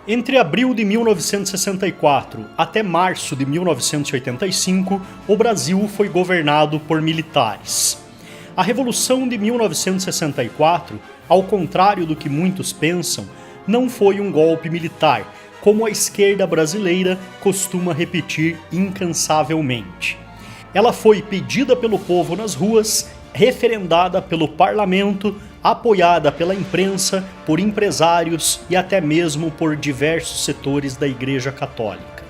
Entre abril de 1964 até março de 1985, o Brasil foi governado por militares. A Revolução de 1964, ao contrário do que muitos pensam, não foi um golpe militar, como a esquerda brasileira costuma repetir incansavelmente. Ela foi pedida pelo povo nas ruas, referendada pelo parlamento, apoiada pela imprensa, por empresários e até mesmo por diversos setores da Igreja Católica.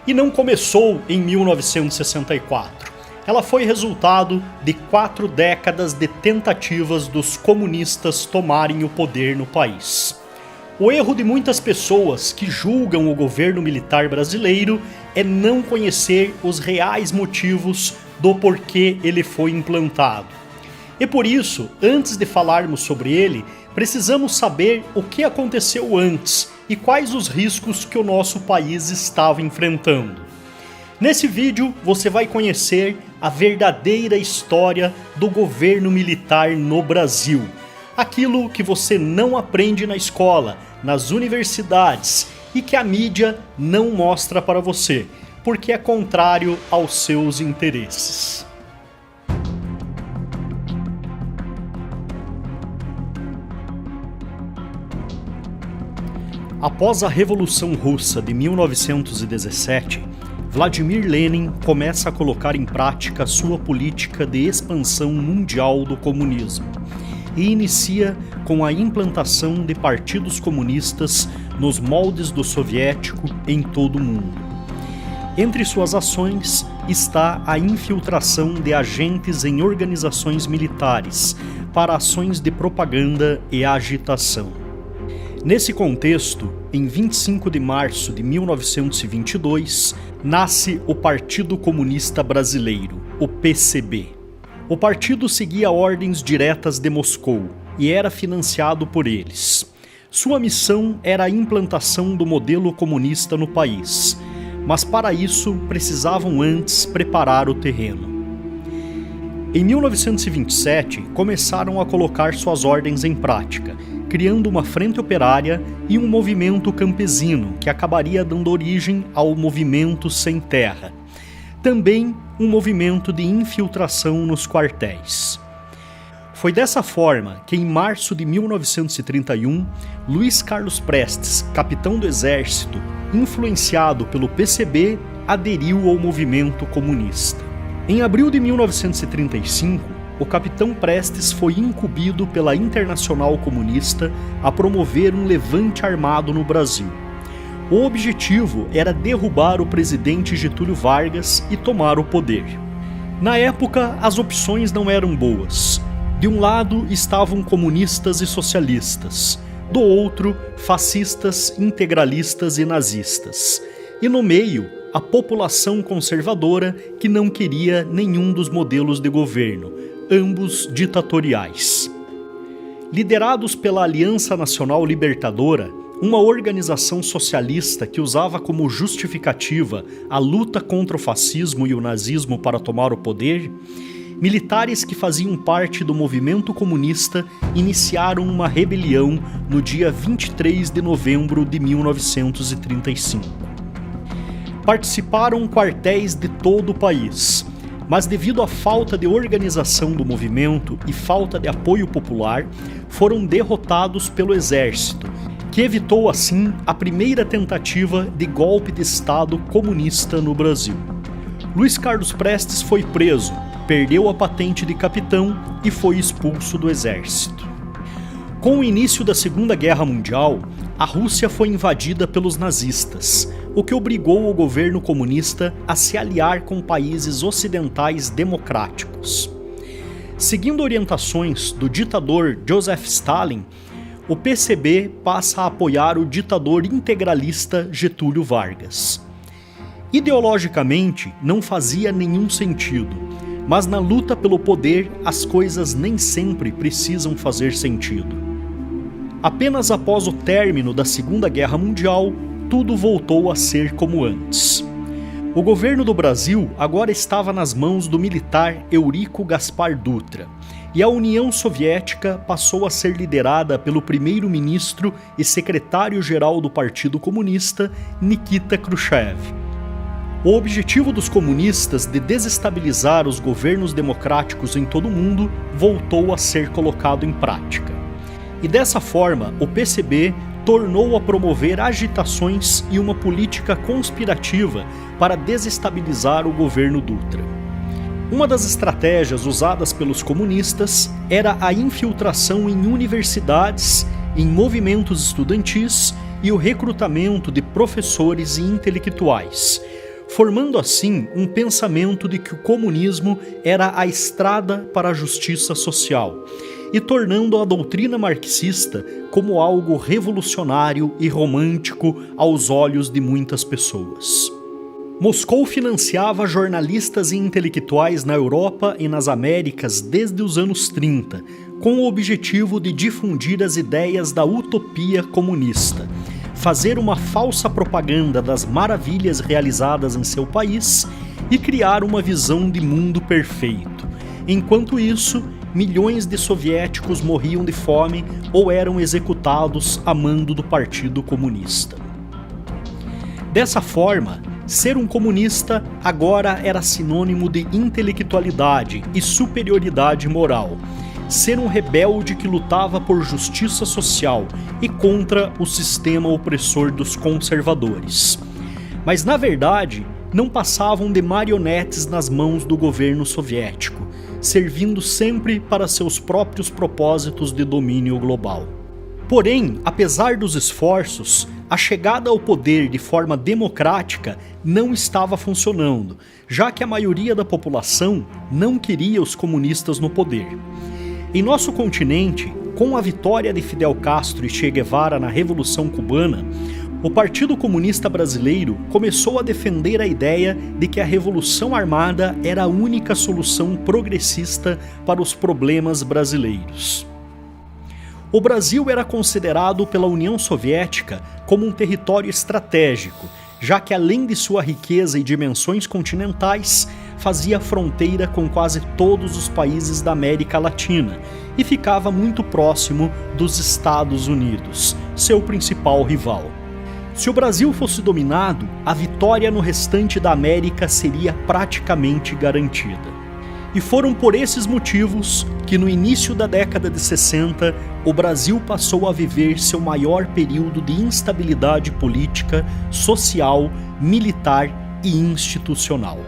E não começou em 1964. Ela foi resultado de 4 décadas de tentativas dos comunistas tomarem o poder no país. O erro de muitas pessoas que julgam o governo militar brasileiro é não conhecer os reais motivos do porquê ele foi implantado. E por isso, antes de falarmos sobre ele, precisamos saber o que aconteceu antes e quais os riscos que o nosso país estava enfrentando. Nesse vídeo, você vai conhecer a verdadeira história do governo militar no Brasil. Aquilo que você não aprende na escola, nas universidades e que a mídia não mostra para você, porque é contrário aos seus interesses. Após a Revolução Russa de 1917, Vladimir Lenin começa a colocar em prática sua política de expansão mundial do comunismo e inicia com a implantação de partidos comunistas nos moldes do soviético em todo o mundo. Entre suas ações está a infiltração de agentes em organizações militares para ações de propaganda e agitação. Nesse contexto, em 25 de março de 1922, nasce o Partido Comunista Brasileiro, o PCB. O partido seguia ordens diretas de Moscou e era financiado por eles. Sua missão era a implantação do modelo comunista no país, mas para isso precisavam antes preparar o terreno. Em 1927, começaram a colocar suas ordens em prática, criando uma frente operária e um movimento campesino que acabaria dando origem ao Movimento Sem Terra. Também um movimento de infiltração nos quartéis. Foi dessa forma que, em março de 1931, Luiz Carlos Prestes, capitão do Exército, influenciado pelo PCB, aderiu ao movimento comunista. Em abril de 1935, o capitão Prestes foi incumbido pela Internacional Comunista a promover um levante armado no Brasil. O objetivo era derrubar o presidente Getúlio Vargas e tomar o poder. Na época, as opções não eram boas. De um lado estavam comunistas e socialistas, do outro, fascistas, integralistas e nazistas. E no meio, a população conservadora que não queria nenhum dos modelos de governo, ambos ditatoriais. Liderados pela Aliança Nacional Libertadora, uma organização socialista que usava como justificativa a luta contra o fascismo e o nazismo para tomar o poder, militares que faziam parte do movimento comunista iniciaram uma rebelião no dia 23 de novembro de 1935. Participaram quartéis de todo o país, mas devido à falta de organização do movimento e falta de apoio popular, foram derrotados pelo exército, que evitou assim a primeira tentativa de golpe de Estado comunista no Brasil. Luiz Carlos Prestes foi preso, perdeu a patente de capitão e foi expulso do exército. Com o início da Segunda Guerra Mundial, a Rússia foi invadida pelos nazistas, o que obrigou o governo comunista a se aliar com países ocidentais democráticos. Seguindo orientações do ditador Joseph Stalin, o PCB passa a apoiar o ditador integralista Getúlio Vargas. Ideologicamente, não fazia nenhum sentido, mas na luta pelo poder as coisas nem sempre precisam fazer sentido. Apenas após o término da Segunda Guerra Mundial, tudo voltou a ser como antes. O governo do Brasil agora estava nas mãos do militar Eurico Gaspar Dutra, e a União Soviética passou a ser liderada pelo primeiro-ministro e secretário-geral do Partido Comunista, Nikita Khrushchev. O objetivo dos comunistas de desestabilizar os governos democráticos em todo o mundo voltou a ser colocado em prática. E dessa forma, o PCB tornou a promover agitações e uma política conspirativa para desestabilizar o governo Dutra. Uma das estratégias usadas pelos comunistas era a infiltração em universidades, em movimentos estudantis e o recrutamento de professores e intelectuais, formando assim um pensamento de que o comunismo era a estrada para a justiça social e tornando a doutrina marxista como algo revolucionário e romântico aos olhos de muitas pessoas. Moscou financiava jornalistas e intelectuais na Europa e nas Américas desde os anos 30, com o objetivo de difundir as ideias da utopia comunista, fazer uma falsa propaganda das maravilhas realizadas em seu país e criar uma visão de mundo perfeito. Enquanto isso, milhões de soviéticos morriam de fome ou eram executados a mando do Partido Comunista. Dessa forma, ser um comunista agora era sinônimo de intelectualidade e superioridade moral. Ser um rebelde que lutava por justiça social e contra o sistema opressor dos conservadores. Mas, na verdade, não passavam de marionetes nas mãos do governo soviético, servindo sempre para seus próprios propósitos de domínio global. Porém, apesar dos esforços, a chegada ao poder de forma democrática não estava funcionando, já que a maioria da população não queria os comunistas no poder. Em nosso continente, com a vitória de Fidel Castro e Che Guevara na Revolução Cubana, o Partido Comunista Brasileiro começou a defender a ideia de que a Revolução Armada era a única solução progressista para os problemas brasileiros. O Brasil era considerado pela União Soviética como um território estratégico, já que além de sua riqueza e dimensões continentais, fazia fronteira com quase todos os países da América Latina e ficava muito próximo dos Estados Unidos, seu principal rival. Se o Brasil fosse dominado, a vitória no restante da América seria praticamente garantida. E foram por esses motivos que no início da década de 60, o Brasil passou a viver seu maior período de instabilidade política, social, militar e institucional.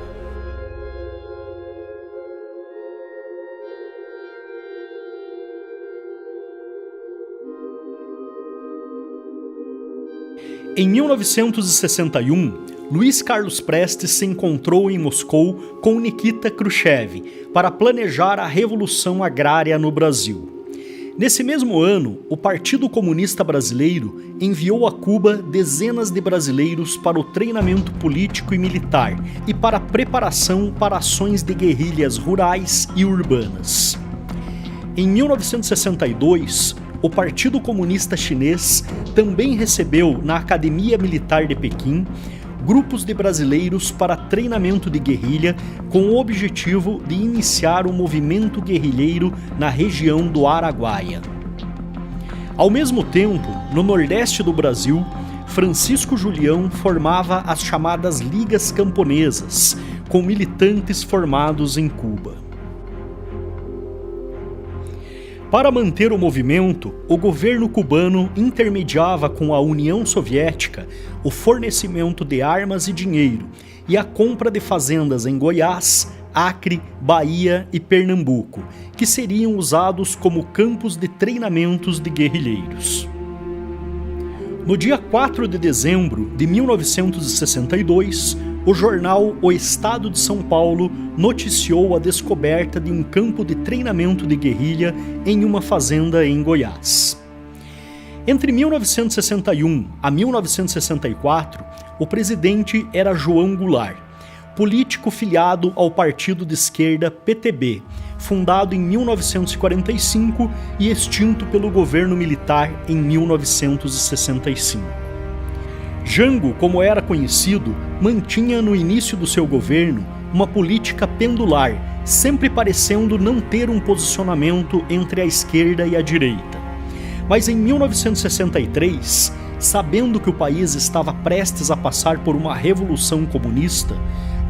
Em 1961, Luiz Carlos Prestes se encontrou em Moscou com Nikita Khrushchev para planejar a Revolução Agrária no Brasil. Nesse mesmo ano, o Partido Comunista Brasileiro enviou a Cuba dezenas de brasileiros para o treinamento político e militar e para a preparação para ações de guerrilhas rurais e urbanas. Em 1962, o Partido Comunista Chinês também recebeu na Academia Militar de Pequim grupos de brasileiros para treinamento de guerrilha com o objetivo de iniciar um movimento guerrilheiro na região do Araguaia. Ao mesmo tempo, no nordeste do Brasil, Francisco Julião formava as chamadas Ligas Camponesas, com militantes formados em Cuba. Para manter o movimento, o governo cubano intermediava com a União Soviética o fornecimento de armas e dinheiro e a compra de fazendas em Goiás, Acre, Bahia e Pernambuco, que seriam usados como campos de treinamentos de guerrilheiros. No dia 4 de dezembro de 1962, o jornal O Estado de São Paulo noticiou a descoberta de um campo de treinamento de guerrilha em uma fazenda em Goiás. Entre 1961 a 1964, o presidente era João Goulart, político filiado ao partido de esquerda PTB, fundado em 1945 e extinto pelo governo militar em 1965. Jango, como era conhecido, mantinha no início do seu governo uma política pendular, sempre parecendo não ter um posicionamento entre a esquerda e a direita. Mas em 1963, sabendo que o país estava prestes a passar por uma revolução comunista,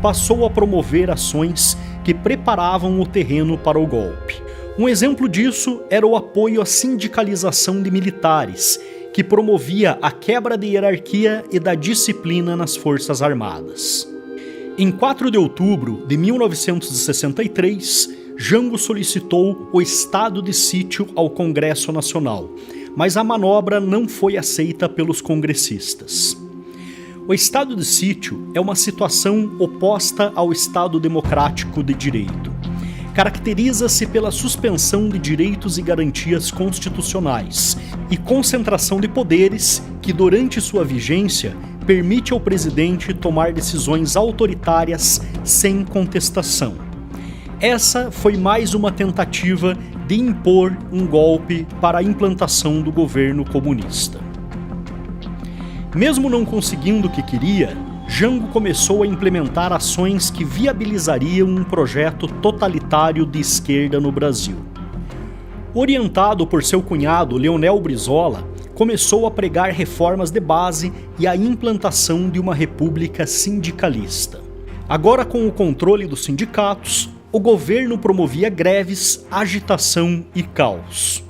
passou a promover ações que preparavam o terreno para o golpe. Um exemplo disso era o apoio à sindicalização de militares, que promovia a quebra da hierarquia e da disciplina nas Forças Armadas. Em 4 de outubro de 1963, Jango solicitou o estado de sítio ao Congresso Nacional, mas a manobra não foi aceita pelos congressistas. O estado de sítio é uma situação oposta ao Estado democrático de direito. Caracteriza-se pela suspensão de direitos e garantias constitucionais e concentração de poderes que, durante sua vigência, permite ao presidente tomar decisões autoritárias sem contestação. Essa foi mais uma tentativa de impor um golpe para a implantação do governo comunista. Mesmo não conseguindo o que queria, Jango começou a implementar ações que viabilizariam um projeto totalitário de esquerda no Brasil. Orientado por seu cunhado Leonel Brizola, começou a pregar reformas de base e a implantação de uma república sindicalista. Agora, com o controle dos sindicatos, o governo promovia greves, agitação e caos.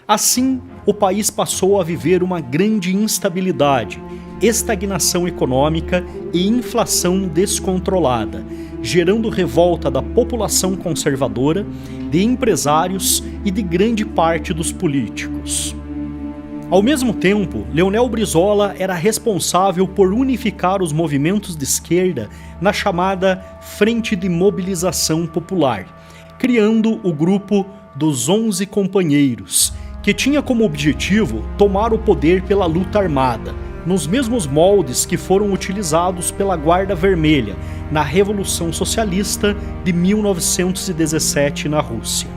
Assim, o país passou a viver uma grande instabilidade, estagnação econômica e inflação descontrolada, gerando revolta da população conservadora, de empresários e de grande parte dos políticos. Ao mesmo tempo, Leonel Brizola era responsável por unificar os movimentos de esquerda na chamada Frente de Mobilização Popular, criando o grupo dos 11 Companheiros, que tinha como objetivo tomar o poder pela luta armada, nos mesmos moldes que foram utilizados pela Guarda Vermelha na Revolução Socialista de 1917 na Rússia.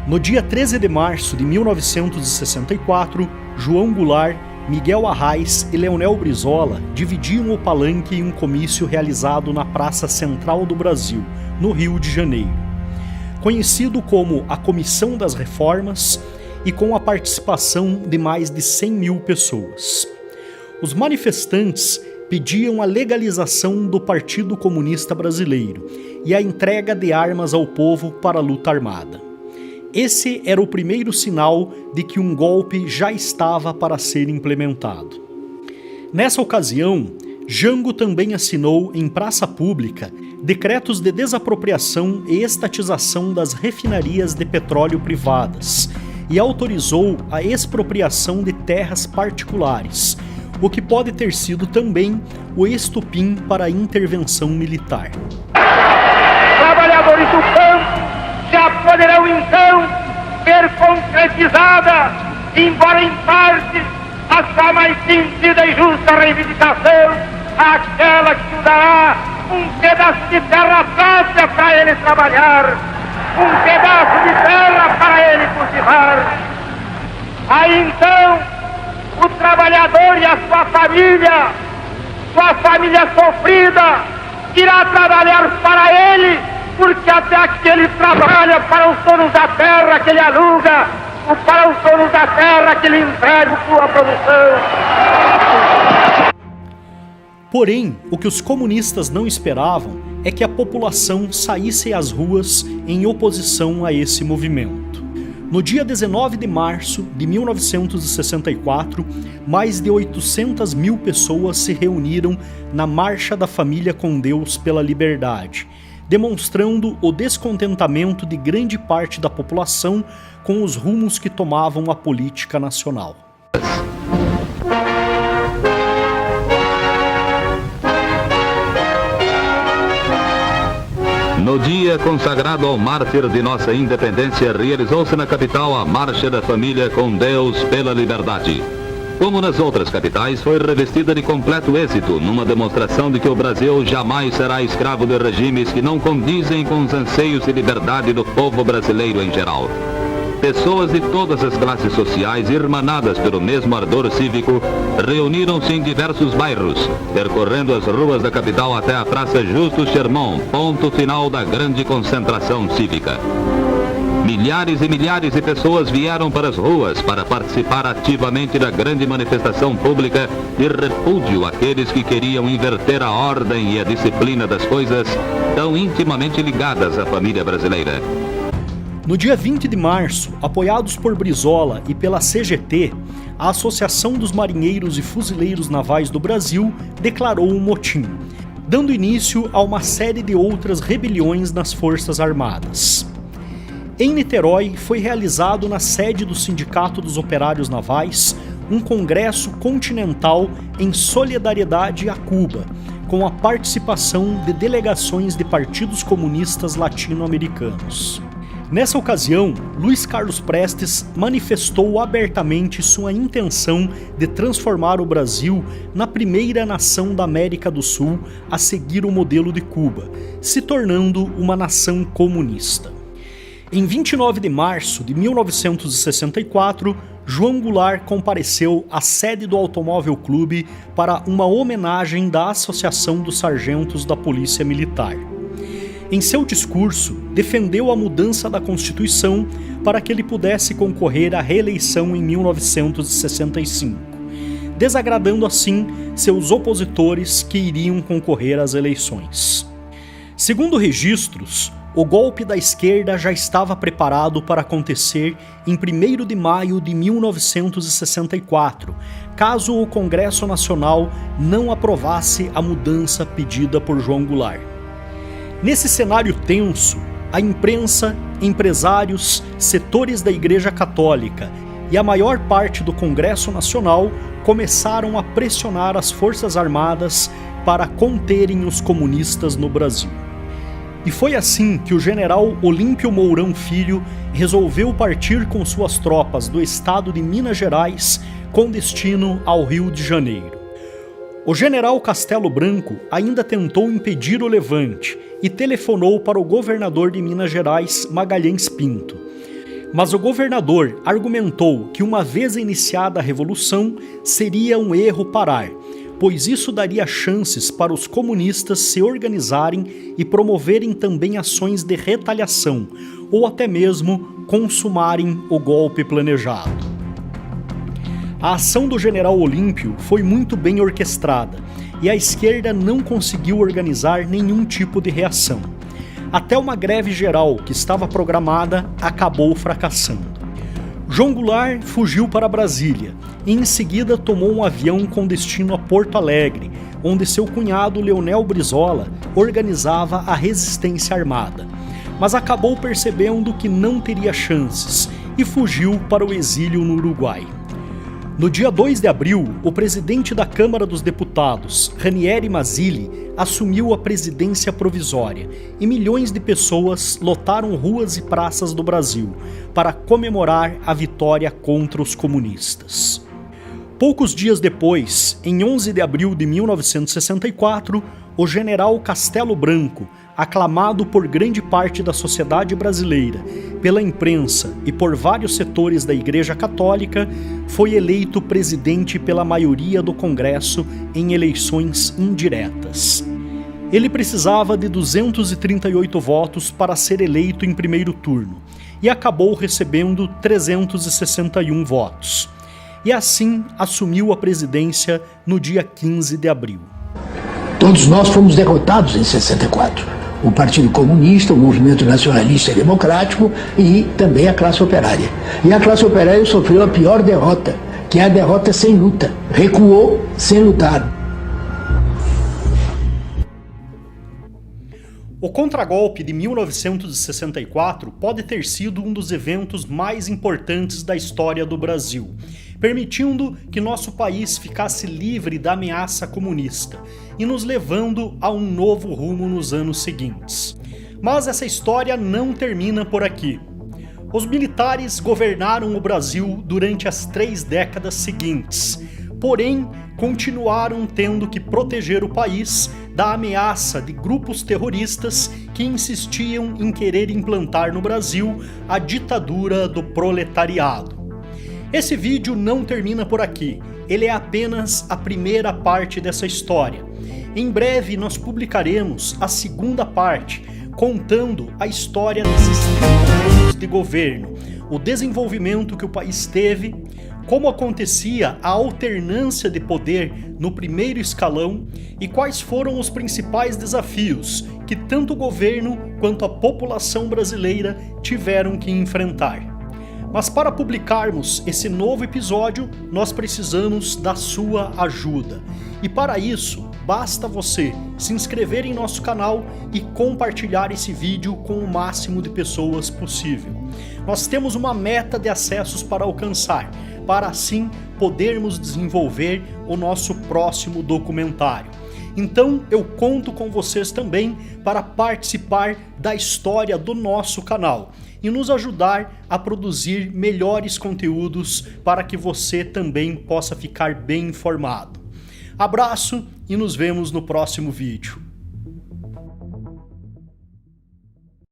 No dia 13 de março de 1964, João Goulart, Miguel Arraes e Leonel Brizola dividiam o palanque em um comício realizado na Praça Central do Brasil, no Rio de Janeiro. Conhecido como a Comissão das Reformas, e com a participação de mais de 100 mil pessoas. Os manifestantes pediam a legalização do Partido Comunista Brasileiro e a entrega de armas ao povo para a luta armada. Esse era o primeiro sinal de que um golpe já estava para ser implementado. Nessa ocasião, Jango também assinou em praça pública decretos de desapropriação e estatização das refinarias de petróleo privadas e autorizou a expropriação de terras particulares, o que pode ter sido também o estopim para a intervenção militar. Trabalhadores do campo já poderão então ver concretizada, embora em parte, a sua mais sentida e justa reivindicação, aquela que dará um pedaço de terra própria para ele trabalhar, um pedaço de terra para ele cultivar. Aí então, o trabalhador e a sua família sofrida, irá trabalhar para ele, porque até aqui ele trabalha para os donos da terra que ele aluga, ou para os donos da terra que ele entrega sua produção. Porém, o que os comunistas não esperavam é que a população saísse às ruas em oposição a esse movimento. No dia 19 de março de 1964, mais de 800 mil pessoas se reuniram na Marcha da Família com Deus pela Liberdade, demonstrando o descontentamento de grande parte da população com os rumos que tomavam a política nacional. No dia consagrado ao mártir de nossa independência, realizou-se na capital a Marcha da Família com Deus pela Liberdade. Como nas outras capitais, foi revestida de completo êxito, numa demonstração de que o Brasil jamais será escravo de regimes que não condizem com os anseios de liberdade do povo brasileiro em geral. pessoas de todas as classes sociais, irmanadas pelo mesmo ardor cívico, reuniram-se em diversos bairros, percorrendo as ruas da capital até a Praça Justo Chermont, ponto final da grande concentração cívica. Milhares e milhares de pessoas vieram para as ruas para participar ativamente da grande manifestação pública de repúdio àqueles que queriam inverter a ordem e a disciplina das coisas tão intimamente ligadas à família brasileira. No dia 20 de março, apoiados por Brizola e pela CGT, a Associação dos Marinheiros e Fuzileiros Navais do Brasil declarou um motim, dando início a uma série de outras rebeliões nas Forças Armadas. Em Niterói, foi realizado na sede do Sindicato dos Operários Navais um congresso continental em solidariedade a Cuba, com a participação de delegações de partidos comunistas latino-americanos. Nessa ocasião, Luiz Carlos Prestes manifestou abertamente sua intenção de transformar o Brasil na primeira nação da América do Sul a seguir o modelo de Cuba, se tornando uma nação comunista. Em 29 de março de 1964, João Goulart compareceu à sede do Automóvel Clube para uma homenagem da Associação dos Sargentos da Polícia Militar. Em seu discurso, defendeu a mudança da Constituição para que ele pudesse concorrer à reeleição em 1965, desagradando assim seus opositores que iriam concorrer às eleições. Segundo registros, o golpe da esquerda já estava preparado para acontecer em 1º de maio de 1964, caso o Congresso Nacional não aprovasse a mudança pedida por João Goulart. Nesse cenário tenso, a imprensa, empresários, setores da Igreja Católica e a maior parte do Congresso Nacional começaram a pressionar as Forças Armadas para conterem os comunistas no Brasil. E foi assim que o general Olímpio Mourão Filho resolveu partir com suas tropas do estado de Minas Gerais com destino ao Rio de Janeiro. O general Castelo Branco ainda tentou impedir o levante e telefonou para o governador de Minas Gerais, Magalhães Pinto. Mas o governador argumentou que uma vez iniciada a revolução, seria um erro parar, pois isso daria chances para os comunistas se organizarem e promoverem também ações de retaliação, ou até mesmo consumarem o golpe planejado. A ação do general Olímpio foi muito bem orquestrada, e a esquerda não conseguiu organizar nenhum tipo de reação. Até uma greve geral que estava programada acabou fracassando. João Goulart fugiu para Brasília e em seguida tomou um avião com destino a Porto Alegre, onde seu cunhado Leonel Brizola organizava a resistência armada, mas acabou percebendo que não teria chances e fugiu para o exílio no Uruguai. No dia 2 de abril, o presidente da Câmara dos Deputados, Ranieri Mazzilli, assumiu a presidência provisória e milhões de pessoas lotaram ruas e praças do Brasil para comemorar a vitória contra os comunistas. Poucos dias depois, em 11 de abril de 1964, o general Castelo Branco, aclamado por grande parte da sociedade brasileira, pela imprensa e por vários setores da Igreja Católica, foi eleito presidente pela maioria do Congresso em eleições indiretas. Ele precisava de 238 votos para ser eleito em primeiro turno e acabou recebendo 361 votos. E assim assumiu a presidência no dia 15 de abril. Todos nós fomos derrotados em 64. O Partido Comunista, o Movimento Nacionalista e Democrático e também a classe operária. E a classe operária sofreu a pior derrota, que é a derrota sem luta. Recuou sem lutar. O contragolpe de 1964 pode ter sido um dos eventos mais importantes da história do Brasil, permitindo que nosso país ficasse livre da ameaça comunista e nos levando a um novo rumo nos anos seguintes. Mas essa história não termina por aqui. Os militares governaram o Brasil durante as 3 décadas seguintes, porém continuaram tendo que proteger o país da ameaça de grupos terroristas que insistiam em querer implantar no Brasil a ditadura do proletariado. Esse vídeo não termina por aqui, ele é apenas a primeira parte dessa história. Em breve nós publicaremos a segunda parte, contando a história desses 30 anos de governo, o desenvolvimento que o país teve, como acontecia a alternância de poder no primeiro escalão e quais foram os principais desafios que tanto o governo quanto a população brasileira tiveram que enfrentar. Mas para publicarmos esse novo episódio, nós precisamos da sua ajuda. E para isso, basta você se inscrever em nosso canal e compartilhar esse vídeo com o máximo de pessoas possível. Nós temos uma meta de acessos para alcançar, para assim podermos desenvolver o nosso próximo documentário. Então eu conto com vocês também para participar da história do nosso canal e nos ajudar a produzir melhores conteúdos para que você também possa ficar bem informado. Abraço e nos vemos no próximo vídeo.